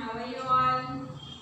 How are you all?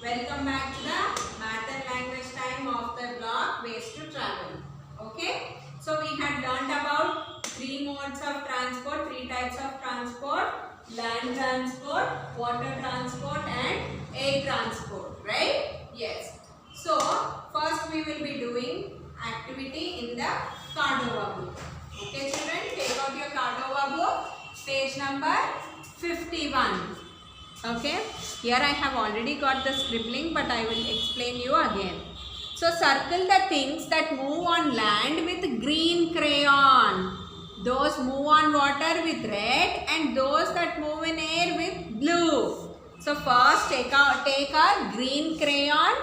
Welcome back to the Math and Language time of the block Ways to Travel. Okay, so we had learned about three modes of transport, three types of transport: land transport, water transport, and air transport. Right? Yes. So first we will be doing activity in the Cordova book. Okay, children, take out your Cordova book, page number 51. Okay, here I have already got the scribbling, but I will explain you again. So circle the things that move on land with green crayon. Those move on water with red, and those that move in air with blue. So first take a green crayon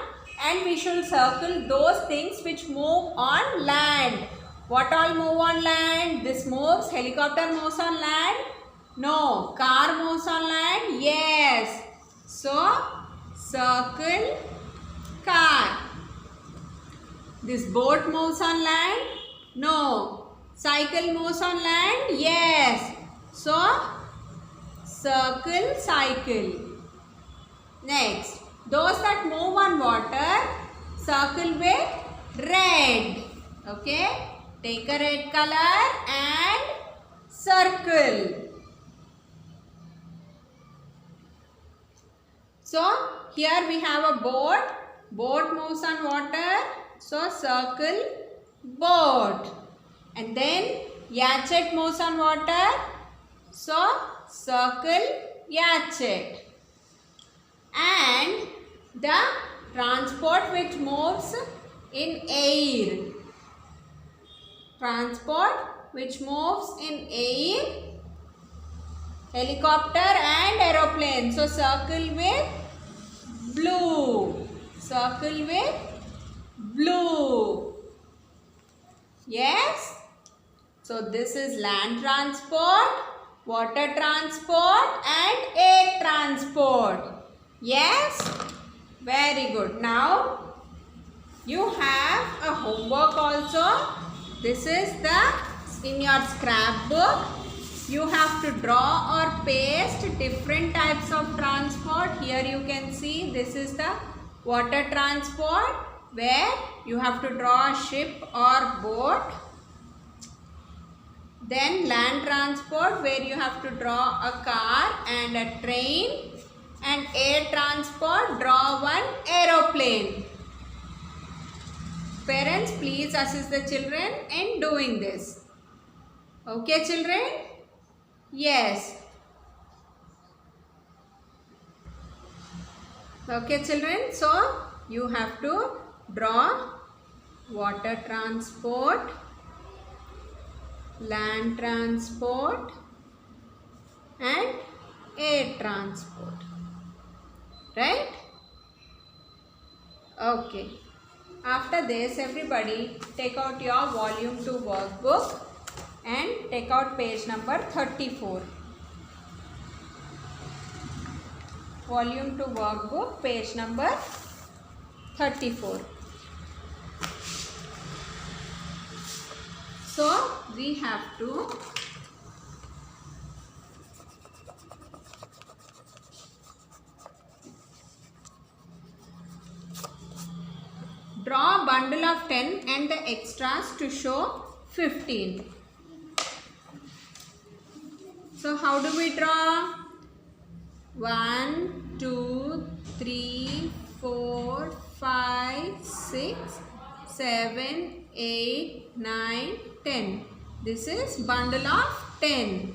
and we should circle those things which move on land. What all move on land? This moves, helicopter moves on land. No. Car moves on land? Yes. So, circle car. This boat moves on land? No. Cycle moves on land? Yes. So, circle cycle. Next, those that move on water, circle with red. Okay. Take a red color and circle. So, here we have a boat. Boat moves on water. So, circle boat. And then, yachet moves on water. So, circle yachet. And the transport which moves in air. Transport which moves in air. Helicopter and aeroplane. So, circle with blue. Circle with blue. Yes. So, this is land transport, water transport and air transport. Yes. Very good. Now, you have a homework also. This is in your scrapbook. You have to draw or paste different types of transport. Here you can see this is the water transport where you have to draw a ship or boat. Then land transport where you have to draw a car and a train. And air transport, draw one aeroplane. Parents, please assist the children in doing this. Okay, children? Yes. Okay, children. So, you have to draw water transport, land transport and air transport. Right? Okay. After this, everybody take out your volume 2 workbook and take out page number 34. Volume 2 workbook, page number 34. So, we have to draw a bundle of 10 and the extras to show 15. So, how do we draw? 1, 2, 3, 4, 5, 6, 7, 8, 9, 10. This is bundle of 10.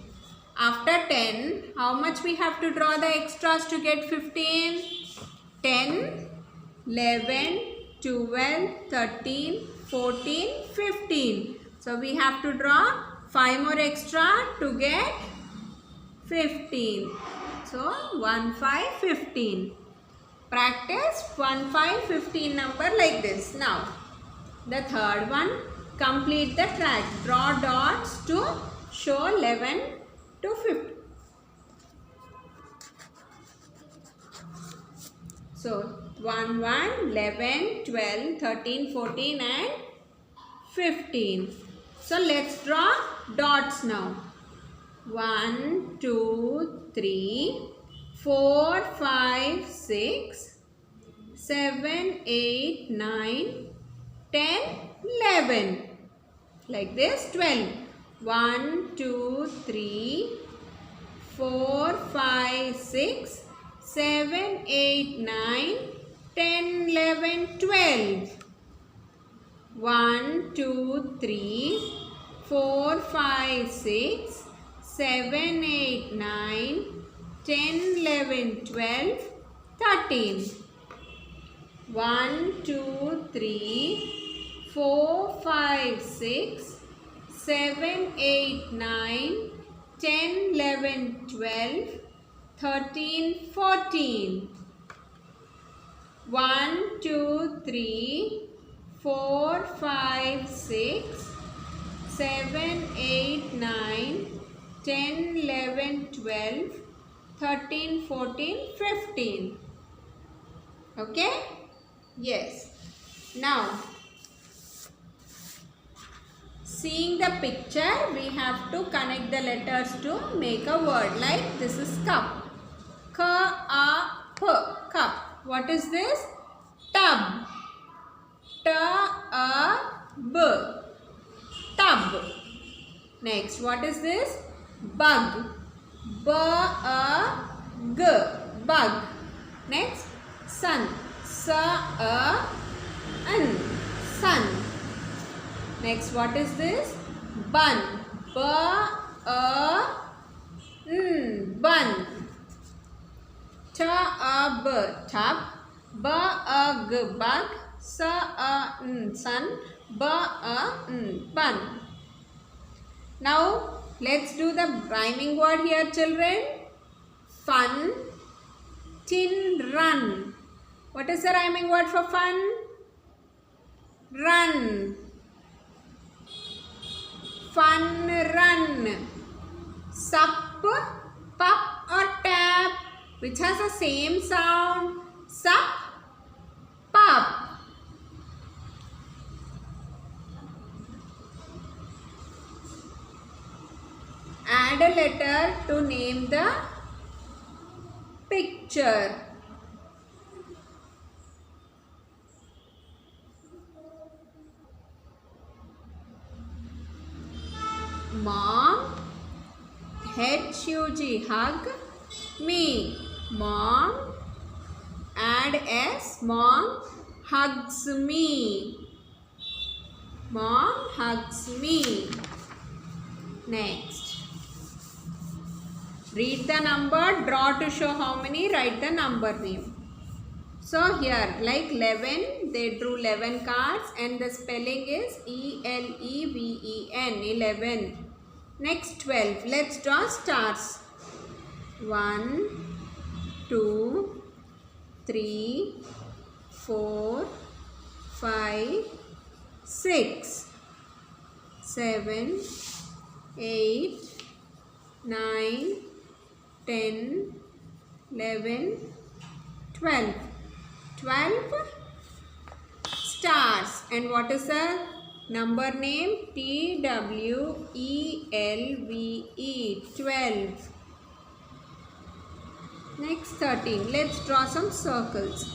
After 10, how much we have to draw the extras to get 15? 10, 11, 12, 13, 14, 15. So, we have to draw 5 more extra to get 15. So, 1, 5, 15. Practice 1, 5, 15 number like this. Now, the third one, complete the track. Draw dots to show 11 to 15. So, 1, 1, 11, 12, 13, 14 and 15. So, let's draw dots now. 1, 2, 3, 4, 5, 6, 7, 8, 9, 10, 11. Like this, 12. 1, 2, 3, 4, 5, 6, 7, 8, 9, 10, 11, 12. 1, 2, 3, 4, 5, 6, 7, 8, 9, 10, 11, 12, 13. 1, 2, 3, 4, 5, 6, 7, 8, 9, 10, 11, 12, 13, 14. 1, 2, 3, 4, 5, 6, 7, 8, 9, 10, 11, 12, 13, 14, 15. Okay? Yes. Now, seeing the picture, we have to connect the letters to make a word. Like this is cup. K-A-P. Cup. What is this? Tub. T-A-B. Tub. Next, what is this? Bug. B-A-G. Bug. Next, sun. S-A-N. Sun. Next, what is this? Bun. B-A-N. Bun. T-A-B. Tub. B-A-G. Bug. S-A-N. Sun. B-A-N. Bun. Now, let's do the rhyming word here, children. Fun. Tin. Run. What is the rhyming word for fun? Run. Fun, run. Sup, pup or tap, which has the same sound. Sup, pup. Add a letter to name the picture. Mom, H-U-G, hug me. Mom, add S, mom hugs me. Mom hugs me. Next, read the number, draw to show how many, write the number name. So here, like 11, they drew 11 cards and the spelling is E-L-E-V-E-N, 11. Next 12. Let's draw stars. 1, 2, 3, 4, 5, 6, 7, 8, 9, 10, 11, 12. 12 stars. And what is the number name? T-W-E-L-V-E. 12. Next 13. Let's draw some circles.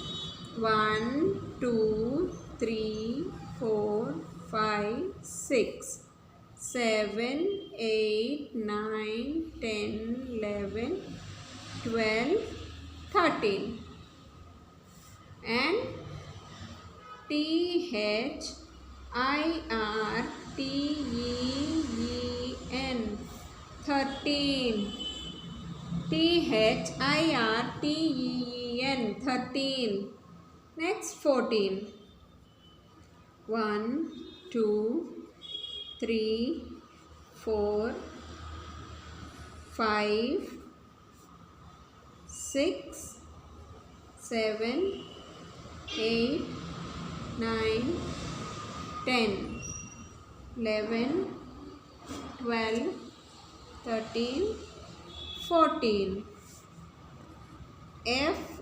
1, 2, 3, 4, 5, 6, 7, 8, 9, 10, 11, 12, 13. And T-H-I-R-T-E-E-N, 13. T-H-I-R-T-E-E-N, 13. Next 14. 1, 2, 3, 4, 5, 6, 7, 8, 9, 10, 11, 12, 13, 14. F-O-U-R-T-E-E-N,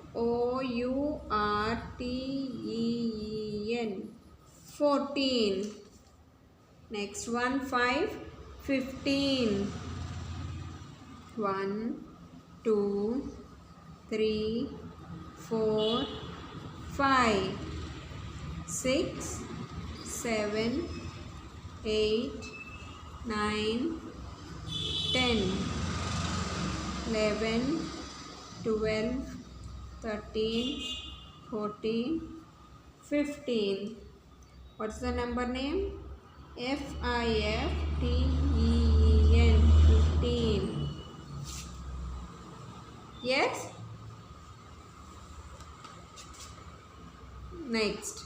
14. Next one, 5, 15. 1, 2, 3, 4, 5, 6, 7, 8, 9, 10, 11, 12, 13, 14, 15. What's the number name? FIFTEEN, 15. Yes? Next.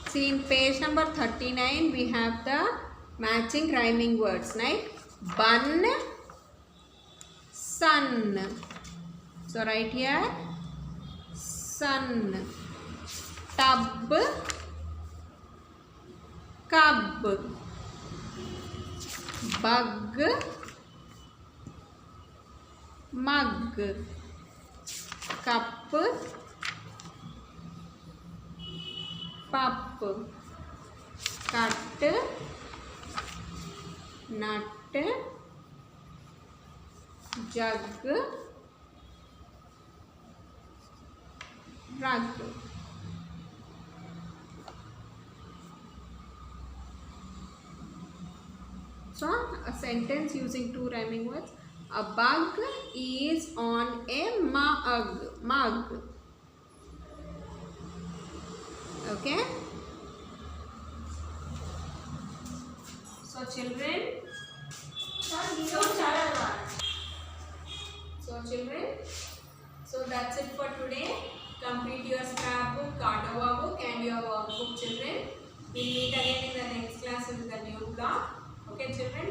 See, in page number 39 we have the matching rhyming words, right? Bun, sun. So right here, sun. Tub, cub. Bug, mug. Cup, pup. Cut, nut, jug, rug. So, a sentence using two rhyming words. A bug is on a mug. Okay? So, children. So that's it for today. Complete your scrapbook, Cartova book and your workbook, children. We'll meet again in the next class with the new block. Okay, children.